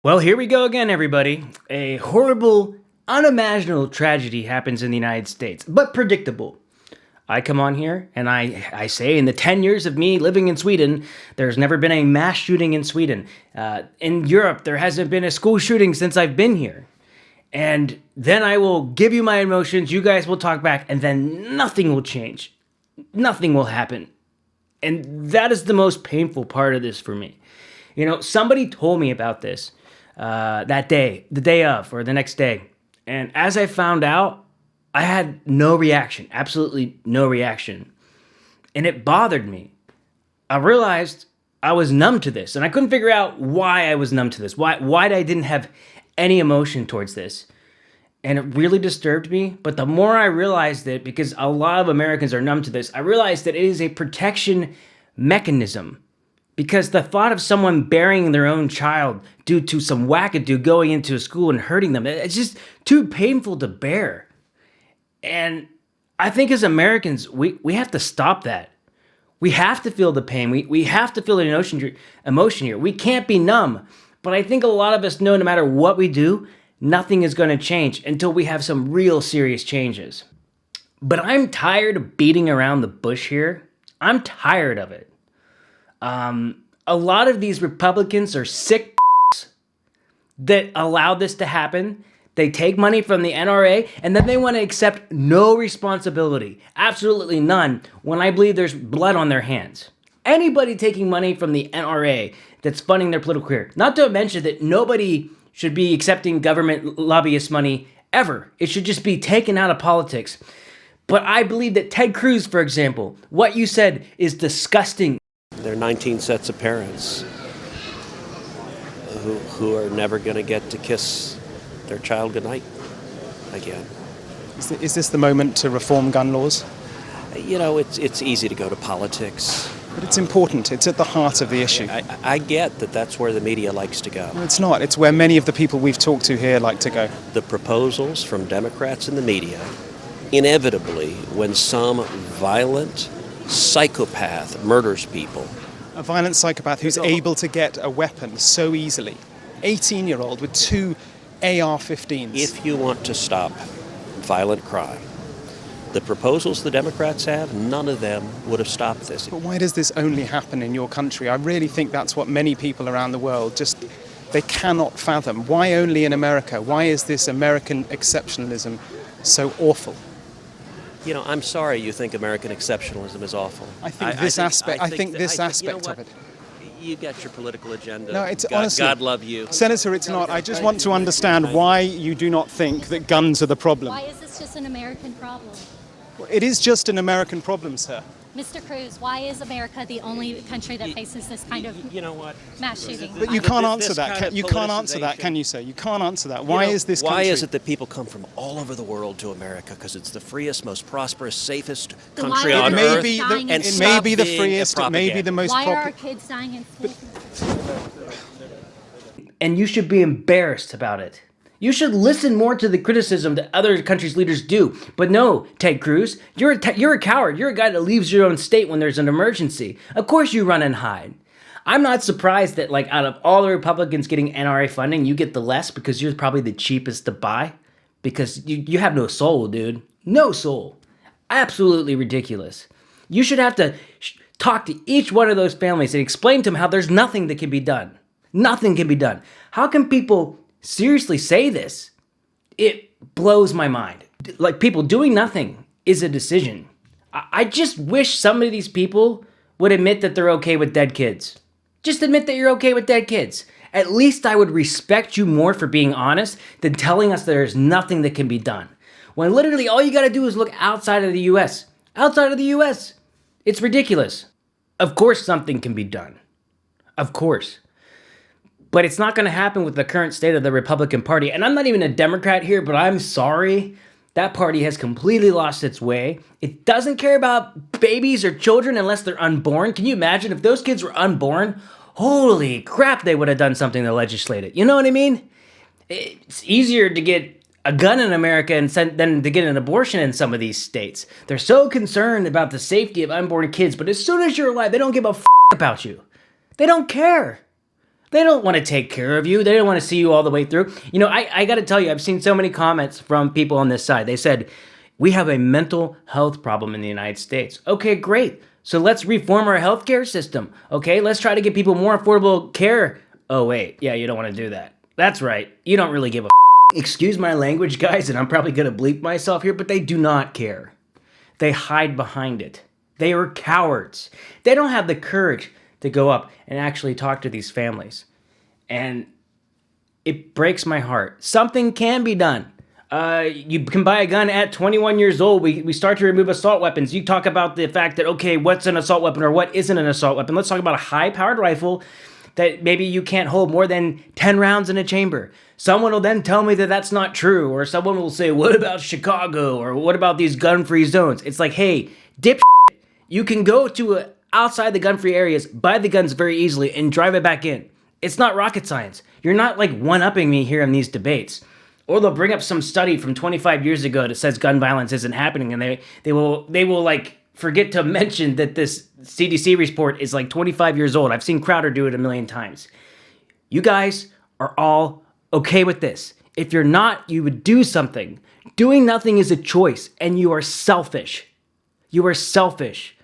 Well, here we go again, everybody. A horrible, unimaginable tragedy happens in the United States, but predictable. I come on here and I say, in the 10 years of me living in Sweden, there's never been a mass shooting in Sweden. In Europe, there hasn't been a school shooting since I've been here. And then I will give you my emotions, you guys will talk back, and then nothing will change. Nothing will happen. And that is the most painful part of this for me. You know, somebody told me about this that day, the day of, or the next day. And as I found out, I had no reaction, absolutely no reaction. And it bothered me. I realized I was numb to this, and I couldn't figure out why I was numb to this, why I didn't have any emotion towards this. And it really disturbed me. But the more I realized it, because a lot of Americans are numb to this, I realized that it is a protection mechanism. Because the thought of someone burying their own child due to some wackadoo going into a school and hurting them, it's just too painful to bear. And I think as Americans, we have to stop that. We have to feel the pain. We have to feel the emotion here. We can't be numb. But I think a lot of us know no matter what we do, nothing is going to change until we have some real serious changes. But I'm tired of beating around the bush here. I'm tired of it. A lot of these Republicans are sick that allow this to happen. They take money from the NRA and then they want to accept no responsibility, absolutely none, when I believe there's blood on their hands. Anybody taking money from the NRA that's funding their political career, not to mention that nobody should be accepting government lobbyist money ever. It should just be taken out of politics. But I believe that Ted Cruz, for example, what you said is disgusting. There are 19 sets of parents who are never going to get to kiss their child goodnight again. Is this the moment to reform gun laws? You know, it's easy to go to politics. But it's important. It's at the heart of the issue. I get that that's where the media likes to go. No, it's not. It's where many of the people we've talked to here like to go. The proposals from Democrats in the media, inevitably, when some violent psychopath murders people. A violent psychopath who's able to get a weapon so easily. 18-year-old with two AR-15s. If you want to stop violent crime, the proposals the Democrats have, none of them would have stopped this. But why does this only happen in your country? I really think that's what many people around the world just, they cannot fathom. Why only in America? Why is this American exceptionalism so awful? You know, I'm sorry you think American exceptionalism is awful. I think this aspect of it. You got your political agenda. No, it's God, honestly, God love you. Senator, it's not. I just want to understand why you do not think that guns are the problem. Why is this just an American problem? It is just an American problem, sir. Mr. Cruz, why is America the only country that faces this kind of mass shooting? But you can't answer that. You can't answer that, can you, sir? You can't answer that. Why is this country? Why is it that people come from all over the world to America? Because it's the freest, most prosperous, safest country on earth. It may be the freest. It may be the most. Why are our kids dying in school? And you should be embarrassed about it. You should listen more to the criticism that other countries' leaders do. But no, Ted Cruz, you're a coward. You're a guy that leaves your own state when there's an emergency. Of course you run and hide. I'm not surprised that, like, out of all the Republicans getting NRA funding, you get the less because you're probably the cheapest to buy. Because you have no soul, dude. No soul. Absolutely ridiculous. You should have to talk to each one of those families and explain to them how there's nothing that can be done. Nothing can be done. How can people seriously say this? It blows my mind. Like, people doing nothing is a decision. I just wish some of these people would admit that they're okay with dead kids. Just admit that you're okay with dead kids. At least I would respect you more for being honest than telling us there's nothing that can be done. When literally all you gotta do is look outside of the US. Outside of the US. It's ridiculous. Of course something can be done. Of course. But it's not going to happen with the current state of the Republican Party. And I'm not even a Democrat here, but I'm sorry. That party has completely lost its way. It doesn't care about babies or children unless they're unborn. Can you imagine if those kids were unborn? Holy crap, they would have done something to legislate it. You know what I mean? It's easier to get a gun in America than to get an abortion in some of these states. They're so concerned about the safety of unborn kids, but as soon as you're alive, they don't give a about you. They don't care. They don't want to take care of you. They don't want to see you all the way through. You know, I got to tell you, I've seen so many comments from people on this side. They said, we have a mental health problem in the United States. Okay, great. So let's reform our healthcare system. Okay, let's try to get people more affordable care. Oh, wait. Yeah, you don't want to do that. That's right. You don't really give a Excuse my language, guys, and I'm probably going to bleep myself here, but they do not care. They hide behind it. They are cowards. They don't have the courage to go up and actually talk to these families. And it breaks my heart. Something can be done. You can buy a gun at 21 years old. We start to remove assault weapons. You talk about the fact that, okay, what's an assault weapon or what isn't an assault weapon? Let's talk about a high-powered rifle that maybe you can't hold more than 10 rounds in a chamber. Someone will then tell me that that's not true, or someone will say, what about Chicago, or what about these gun-free zones? It's like, hey, dip, you can go to outside the gun-free areas, buy the guns very easily, and drive it back in. It's not rocket science. You're not like one-upping me here in these debates. Or they'll bring up some study from 25 years ago that says gun violence isn't happening, and they will like forget to mention that this CDC report is like 25 years old. I've seen Crowder do it a million times. You guys are all okay with this. If you're not, you would do something. Doing nothing is a choice, and you are selfish. You are selfish.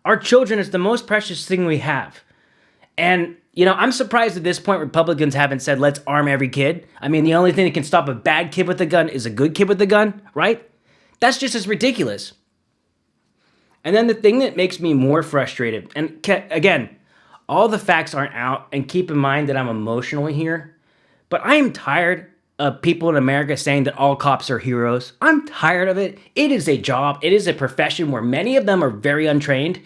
Our children is the most precious thing we have. And, you know, I'm surprised at this point Republicans haven't said, let's arm every kid. I mean, the only thing that can stop a bad kid with a gun is a good kid with a gun, right? That's just as ridiculous. And then the thing that makes me more frustrated, and again, all the facts aren't out, and keep in mind that I'm emotional here, but I am tired of people in America saying that all cops are heroes. I'm tired of it. It is a job. It is a profession where many of them are very untrained.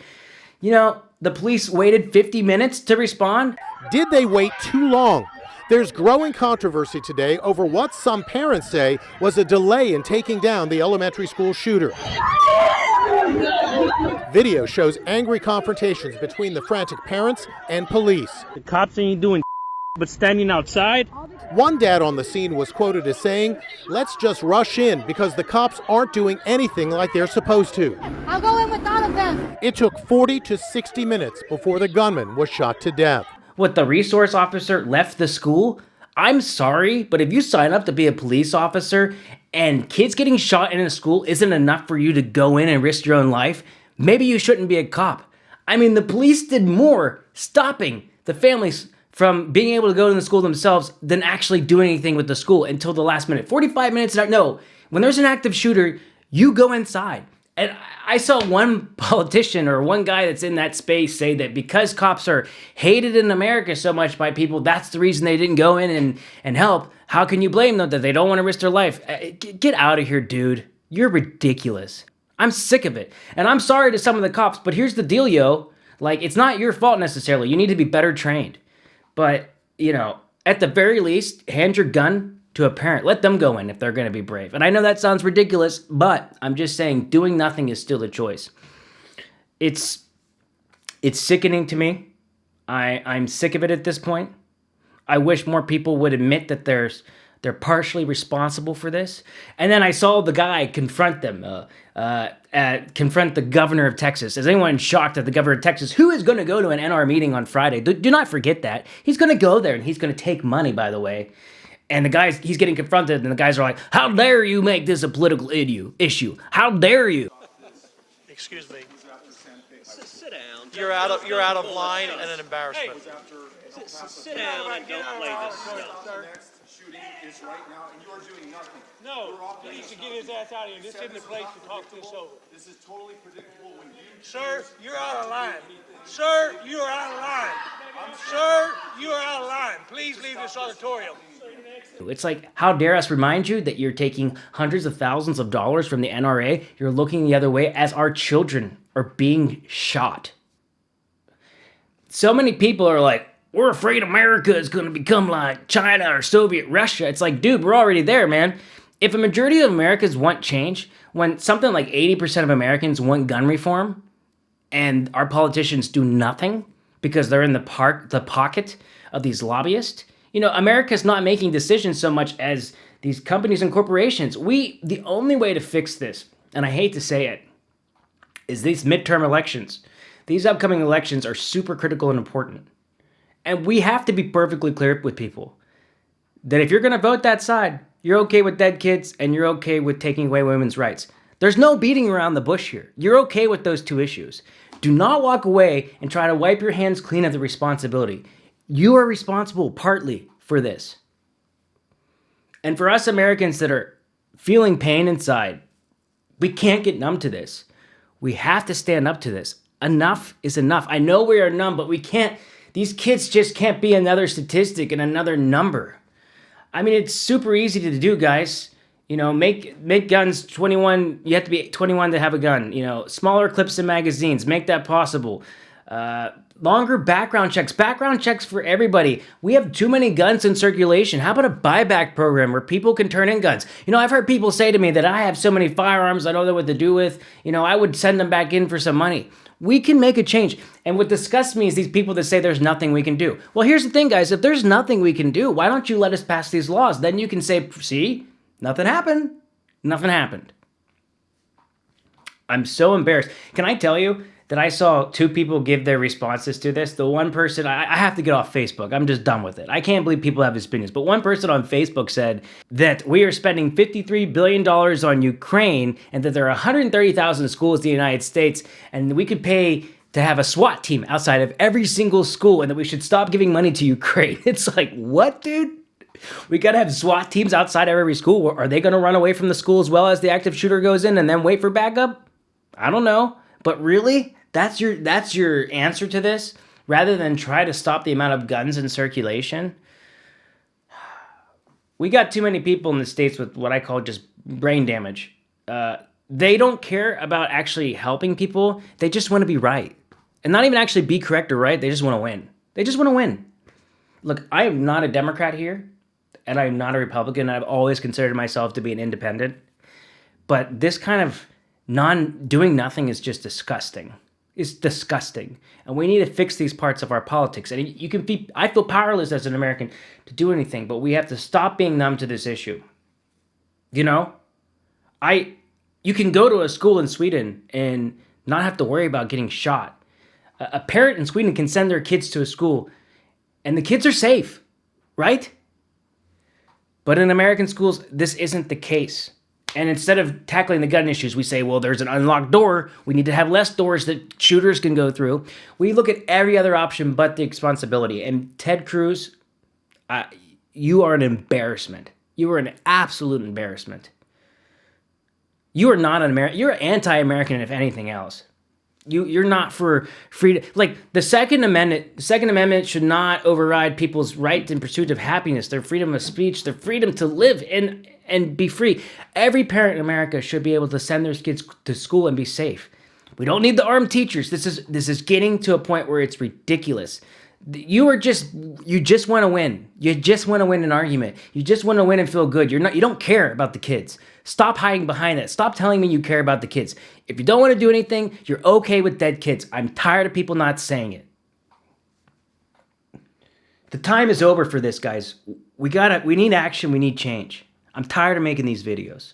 You know, the police waited 50 minutes to respond. Did they wait too long? There's growing controversy today over what some parents say was a delay in taking down the elementary school shooter. Video shows angry confrontations between the frantic parents and police. The cops ain't doing but standing outside. One dad on the scene was quoted as saying, let's just rush in because the cops aren't doing anything like they're supposed to. I'll go in with all of them. It took 40 to 60 minutes before the gunman was shot to death. What, the resource officer left the school? I'm sorry, but if you sign up to be a police officer and kids getting shot in a school isn't enough for you to go in and risk your own life, maybe you shouldn't be a cop. I mean, the police did more stopping the families from being able to go to the school themselves than actually doing anything with the school until the last minute. 45 minutes, no. When there's an active shooter, you go inside. And I saw one politician or one guy that's in that space say that because cops are hated in America so much by people, that's the reason they didn't go in and help. How can you blame them that they don't want to risk their life? Get out of here, dude. You're ridiculous. I'm sick of it. And I'm sorry to some of the cops, but here's the deal, yo. Like, it's not your fault necessarily. You need to be better trained. But, you know, at the very least, hand your gun to a parent. Let them go in if they're going to be brave. And I know that sounds ridiculous, but I'm just saying doing nothing is still a choice. It's sickening to me. I'm sick of it at this point. I wish more people would admit that they're partially responsible for this. And then I saw the guy confront them, confront the governor of Texas. Is anyone shocked that the governor of Texas, who is going to go to an NR meeting on Friday, do not forget that. He's going to go there and he's going to take money, by the way. And he's getting confronted and the guys are like, how dare you make this a political issue? How dare you? Excuse me. Sit down. You're out of line and an embarrassment. Sit down and don't play this stuff. Shooting is right now, and you are doing nothing. No, he needs to get his ass out of here. This isn't the place to talk this over. This is totally predictable when you... Sir, you're out of line. Sir, you are out of line. Sir, you are out of line. Please leave this auditorium. It's like, how dare us remind you that you're taking hundreds of thousands of dollars from the NRA, you're looking the other way as our children are being shot. So many people are like, we're afraid America is going to become like China or Soviet Russia. It's like, dude, we're already there, man. If a majority of Americans want change, when something like 80% of Americans want gun reform, and our politicians do nothing because they're in the pocket of these lobbyists, you know, America's not making decisions so much as these companies and corporations. The only way to fix this, and I hate to say it, is these midterm elections. These upcoming elections are super critical and important. And we have to be perfectly clear with people that if you're going to vote that side, you're okay with dead kids and you're okay with taking away women's rights. There's no beating around the bush here. You're okay with those two issues. Do not walk away and try to wipe your hands clean of the responsibility. You are responsible partly for this. And for us Americans that are feeling pain inside, we can't get numb to this. We have to stand up to this. Enough is enough. I know we are numb, but we can't. These kids just can't be another statistic and another number. I mean, it's super easy to do, guys. You know, make guns 21. You have to be 21 to have a gun. You know, smaller clips in magazines. Make that possible. Longer background checks for everybody. We have too many guns in circulation. How about a buyback program where people can turn in guns? You know, I've heard people say to me that I have so many firearms I don't know what to do with. You know, I would send them back in for some money. We can make a change. And what disgusts me is these people that say there's nothing we can do. Well, here's the thing, guys. If there's nothing we can do, why don't you let us pass these laws? Then you can say, see, nothing happened. Nothing happened. I'm so embarrassed. Can I tell you that I saw two people give their responses to this? The one person, I have to get off Facebook. I'm just done with it. I can't believe people have these opinions. But one person on Facebook said that we are spending $53 billion on Ukraine and that there are 130,000 schools in the United States and we could pay to have a SWAT team outside of every single school and that we should stop giving money to Ukraine. It's like, what, dude? We got to have SWAT teams outside of every school. Are they going to run away from the school as well as the active shooter goes in and then wait for backup? I don't know. But really? That's your answer to this? Rather than try to stop the amount of guns in circulation? We got too many people in the States with what I call just brain damage. They don't care about actually helping people. They just want to be right. And not even actually be correct or right. They just want to win. They just want to win. Look, I am not a Democrat here. And I'm not a Republican. I've always considered myself to be an independent. But this kind of doing nothing is just disgusting. It's disgusting. And we need to fix these parts of our politics. And I feel powerless as an American to do anything, but we have to stop being numb to this issue. You know? You can go to a school in Sweden and not have to worry about getting shot. A parent in Sweden can send their kids to a school and the kids are safe, right? But in American schools, this isn't the case. And instead of tackling the gun issues, we say, well, there's an unlocked door. We need to have less doors that shooters can go through. We look at every other option but the responsibility. And Ted Cruz, you are an embarrassment. You are an absolute embarrassment. You are not an American. You're anti-American, if anything else. You're not for freedom. Like the Second Amendment. The Second Amendment should not override people's right in pursuit of happiness, their freedom of speech, their freedom to live and be free. Every parent in America should be able to send their kids to school and be safe. We don't need the armed teachers. This is getting to a point where it's ridiculous. You just want to win. You just want to win an argument. You just want to win and feel good. You don't care about the kids. Stop hiding behind it. Stop telling me you care about the kids. If you don't want to do anything, you're okay with dead kids. I'm tired of people not saying it. The time is over for this, guys. We need action. We need change. I'm tired of making these videos.